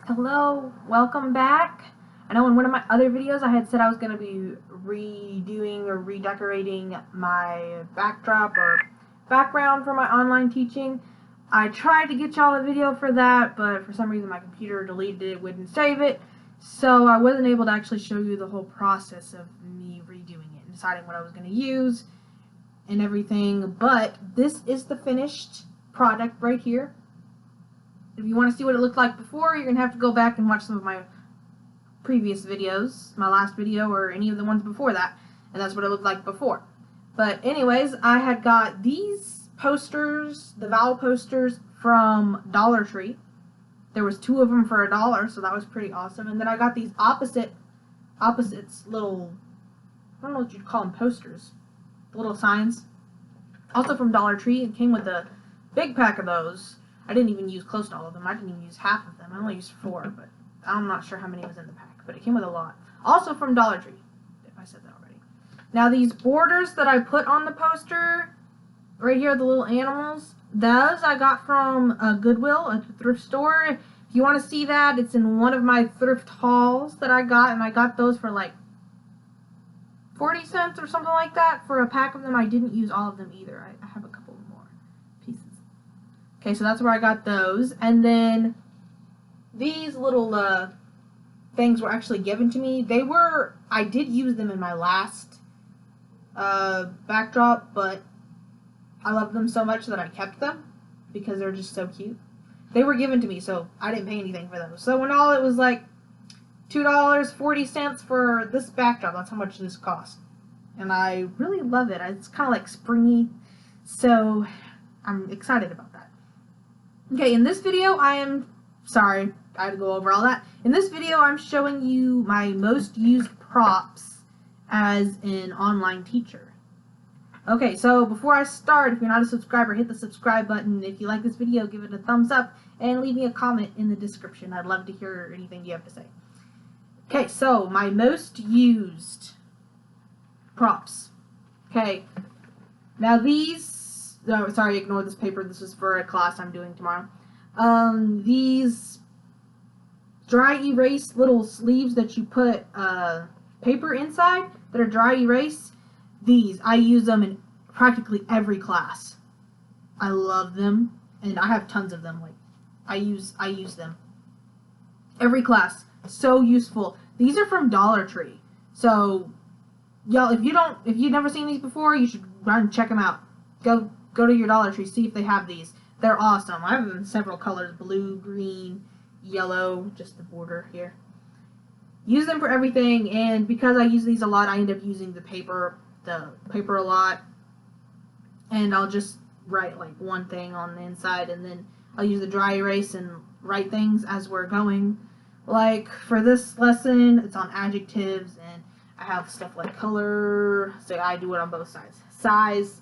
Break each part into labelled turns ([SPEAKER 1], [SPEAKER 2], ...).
[SPEAKER 1] Hello, welcome back. I know in one of my other videos I had said I was going to be redoing or redecorating my backdrop or background for my online teaching. I tried to get y'all a video for that, but for some reason my computer deleted it, wouldn't save it, so I wasn't able to actually show you the whole process of me redoing it and deciding what I was going to use and everything. But this is the finished product right here. If you want to see what it looked like before, you're going to have to go back and watch some of my previous videos, my last video, or any of the ones before that, and that's what it looked like before. But anyways, I had got these posters, the vowel posters, from Dollar Tree. There was 2 of them for $1, so that was pretty awesome. And then I got these opposites little, I don't know what you'd call them, posters, little signs, also from Dollar Tree. It came with a big pack of those. I didn't even use close to all of them. I didn't even use half of them. I only used 4, but I'm not sure how many was in the pack. But it came with a lot. Also from Dollar Tree, if I said that already. Now these borders that I put on the poster, right here, the little animals, those I got from Goodwill, a thrift store. If you want to see that, it's in one of my thrift hauls that I got, and I got those for like 40 cents or something like that for a pack of them. I didn't use all of them either. I have a couple more pieces. Okay, so that's where I got those. And then these little things were actually given to me. I did use them in my last backdrop, but I love them so much that I kept them because they're just so cute. They were given to me, so I didn't pay anything for those. So in all, it was like $2.40 for this backdrop. That's how much this cost. And I really love it. It's kind of like springy, so I'm excited about that. Okay, in this video, sorry, I had to go over all that. In this video, I'm showing you my most used props as an online teacher. Okay, so before I start, if you're not a subscriber, hit the subscribe button. If you like this video, give it a thumbs up and leave me a comment in the description. I'd love to hear anything you have to say. Okay, so my most used props. Okay, now these, oh, sorry, ignore this paper. This is for a class I'm doing tomorrow. These dry erase little sleeves that you put paper inside that are dry erase, these, I use them in practically every class. I love them, and I have tons of them. Like, I use them every class. So useful. These are from Dollar Tree. So, y'all, if you've never seen these before, you should run and check them out. Go to your Dollar Tree, see if they have these. They're awesome. I have them in several colors: blue, green, yellow, just the border here. Use them for everything, and because I use these a lot, I end up using the paper a lot. And I'll just write like one thing on the inside, and then I'll use the dry erase and write things as we're going. Like for this lesson, it's on adjectives, and I have stuff like color, so I do it on both sides. Size,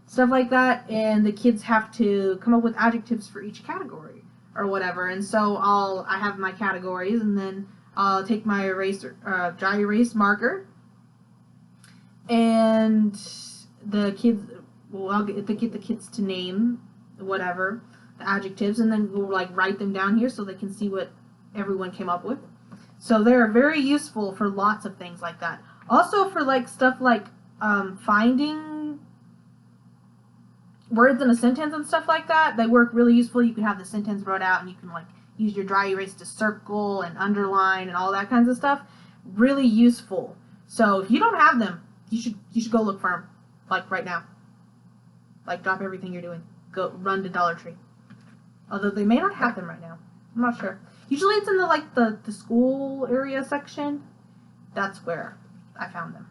[SPEAKER 1] stuff like that, and the kids have to come up with adjectives for each category or whatever. And so I have my categories, and then I'll take my dry erase marker, and the kids, I'll get the kids to name whatever the adjectives, and then we'll like write them down here so they can see what everyone came up with. So they're very useful for lots of things like that. Also for like stuff like finding words in a sentence and stuff like that. They work really useful. You can have the sentence wrote out, and you can like use your dry erase to circle and underline and all that kinds of stuff. Really useful. So if you don't have them, you should go look for them, like right now. Like drop everything you're doing, go run to Dollar Tree. Although they may not have them right now. I'm not sure. Usually it's in the school area section. That's where I found them.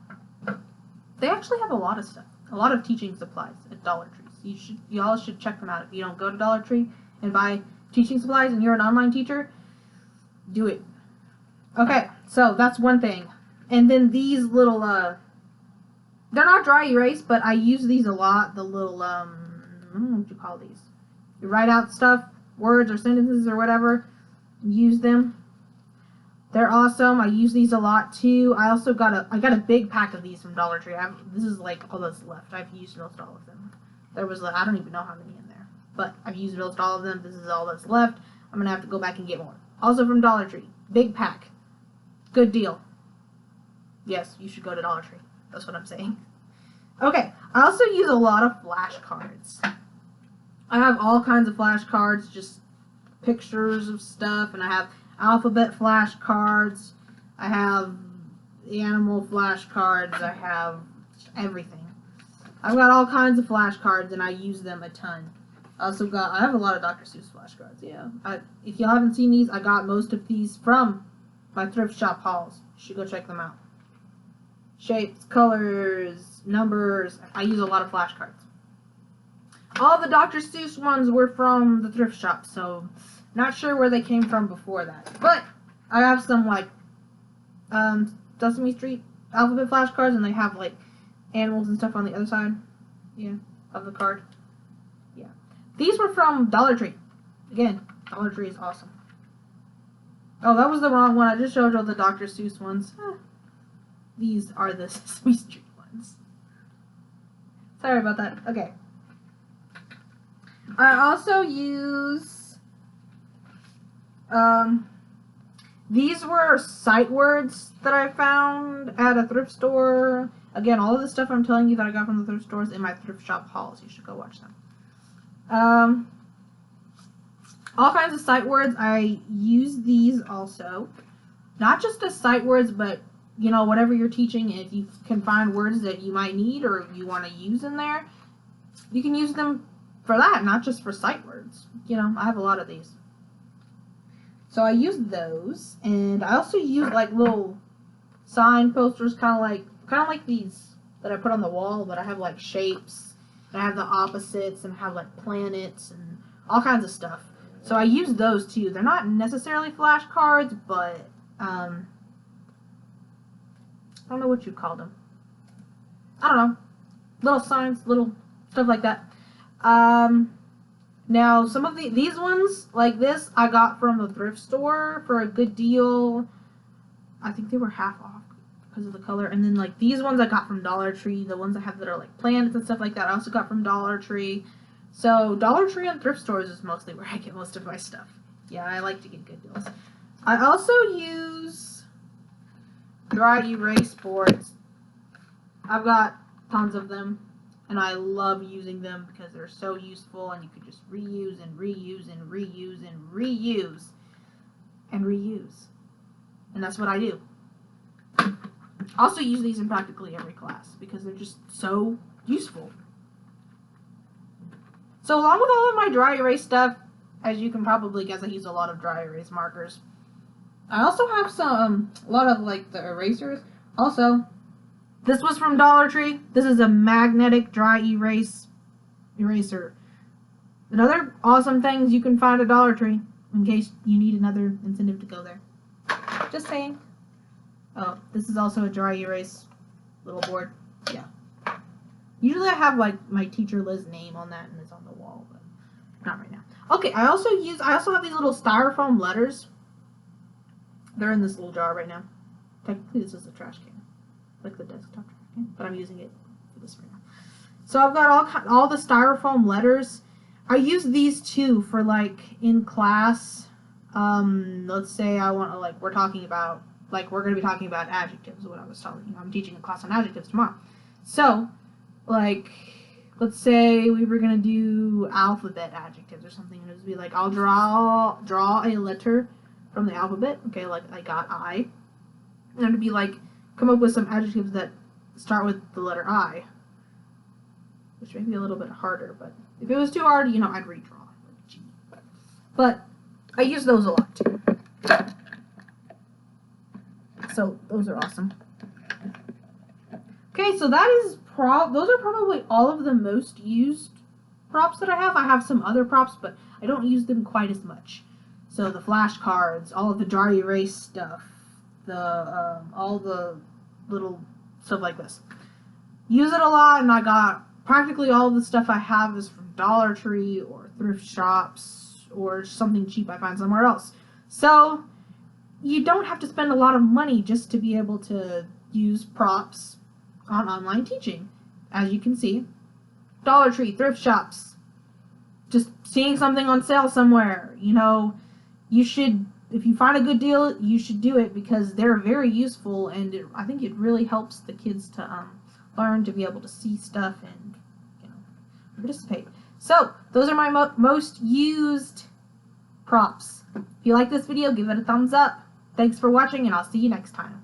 [SPEAKER 1] They actually have a lot of stuff. A lot of teaching supplies at Dollar Tree. You all should check them out. If you don't go to Dollar Tree and buy teaching supplies and you're an online teacher, do it. Okay, so that's one thing. And then these little they're not dry erase, but I use these a lot. The little I don't know what you call these. You write out stuff, words or sentences or whatever. Use them. They're awesome. I use these a lot too. I also got a big pack of these from Dollar Tree. This is like all that's left. I've used most all of them. There was I don't even know how many in there, but I've used most all of them. This is all that's left. I'm gonna have to go back and get more. Also from Dollar Tree. Big pack. Good deal. Yes, you should go to Dollar Tree. That's what I'm saying. Okay, I also use a lot of flashcards. I have all kinds of flashcards, just pictures of stuff, and I have alphabet flashcards. I have animal flashcards. I have everything. I've got all kinds of flashcards, and I use them a ton. I have a lot of Dr. Seuss flashcards, yeah. If you haven't seen these, I got most of these from my thrift shop hauls. You should go check them out. Shapes, colors, numbers. I use a lot of flashcards. All the Dr. Seuss ones were from the thrift shop, so not sure where they came from before that. But I have some, like, Sesame Street alphabet flashcards, and they have, like, animals and stuff on the other side, yeah, of the card. Yeah. These were from Dollar Tree. Again, Dollar Tree is awesome. Oh, that was the wrong one. I just showed you the Dr. Seuss ones. These are the Sesame Street ones. Sorry about that. Okay. I also use, these were sight words that I found at a thrift store. Again, all of the stuff I'm telling you that I got from the thrift stores in my thrift shop hauls. You should go watch them. All kinds of sight words. I use these also. Not just as sight words, but, you know, whatever you're teaching, if you can find words that you might need or you want to use in there, you can use them for that, not just for sight words. You know, I have a lot of these. So I use those, and I also use, like, little sign posters, kind of like these that I put on the wall, but I have, like, shapes, and I have the opposites, and I have, like, planets, and all kinds of stuff. So I use those, too. They're not necessarily flashcards, but, I don't know what you call them. I don't know. Little signs, little stuff like that. Now, some of these ones, like this, I got from the thrift store for a good deal. I think they were half off because of the color. And then, like, these ones I got from Dollar Tree. The ones I have that are, like, planets and stuff like that, I also got from Dollar Tree. So, Dollar Tree and thrift stores is mostly where I get most of my stuff. Yeah, I like to get good deals. I also use dry erase boards. I've got tons of them, and I love using them because they're so useful, and you can just reuse and reuse and reuse and reuse and reuse. And that's what I do. I also use these in practically every class because they're just so useful. So along with all of my dry erase stuff, as you can probably guess, I use a lot of dry erase markers. I also have a lot of, like, the erasers. Also, this was from Dollar Tree. This is a magnetic dry erase eraser. Another awesome things you can find at Dollar Tree in case you need another incentive to go there. Just saying. Oh, this is also a dry erase little board. Yeah. Usually I have, like, my teacher Liz's name on that and it's on the wall, but not right now. Okay, I also have these little styrofoam letters. They're in this little jar right now. Technically, this is a trash can, like the desktop trash can, but I'm using it for this right now. So I've got all the styrofoam letters. I use these too for, like, in class. Let's say I want to, like, we're going to be talking about adjectives. What I was telling you, I'm teaching a class on adjectives tomorrow. So, like, let's say we were going to do alphabet adjectives or something, and it would be like, I'll draw a letter from the alphabet. Okay, like I got I. And it would be like, come up with some adjectives that start with the letter I. Which may be a little bit harder, but if it was too hard, you know, I'd redraw. But I use those a lot too. So those are awesome. Okay, so that is those are probably all of the most used props that I have. I have some other props, but I don't use them quite as much. So the flashcards, all of the dry erase stuff, all the little stuff like this. Use it a lot, and I got practically all of the stuff I have is from Dollar Tree or thrift shops or something cheap I find somewhere else. So you don't have to spend a lot of money just to be able to use props on online teaching. As you can see, Dollar Tree, thrift shops, just seeing something on sale somewhere, you know, you should if you find a good deal, you should do it because they're very useful, and I think it really helps the kids to learn to be able to see stuff and participate. So those are my most used props. If you like this video, give it a thumbs up. Thanks for watching, and I'll see you next time.